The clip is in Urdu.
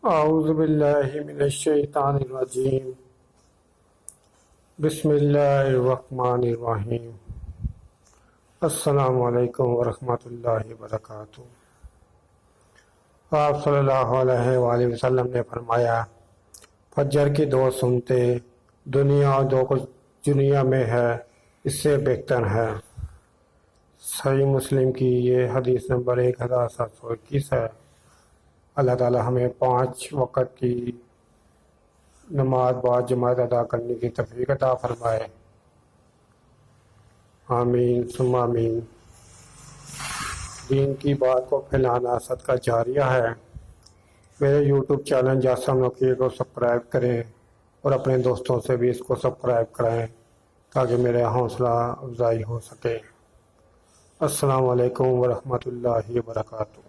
اعوذ باللہ من الشیطان الرجیم بسم اللہ الرحمن الرحیم السلام علیکم ورحمۃ اللہ وبرکاتہ۔ آپ صلی اللہ علیہ وآلہ وسلم نے فرمایا، فجر کی دو سنتے دنیا اور جو کچھ دنیا میں ہے اس سے بہتر ہے۔ صحیح مسلم کی یہ حدیث نمبر 1721 ہے۔ اللہ تعالی ہمیں 5 وقت کی نماز باجماعت ادا کرنے کی توفیق عطا فرمائے، آمین ثم آمین۔ دین کی بات کو پھیلانا صدقہ جاریہ ہے۔ میرے یوٹیوب چینل جاسم نقوی کو سبسکرائب کریں اور اپنے دوستوں سے بھی اس کو سبسکرائب کرائیں تاکہ میرے حوصلہ افزائی ہو سکے۔ السلام علیکم ورحمۃ اللہ وبرکاتہ۔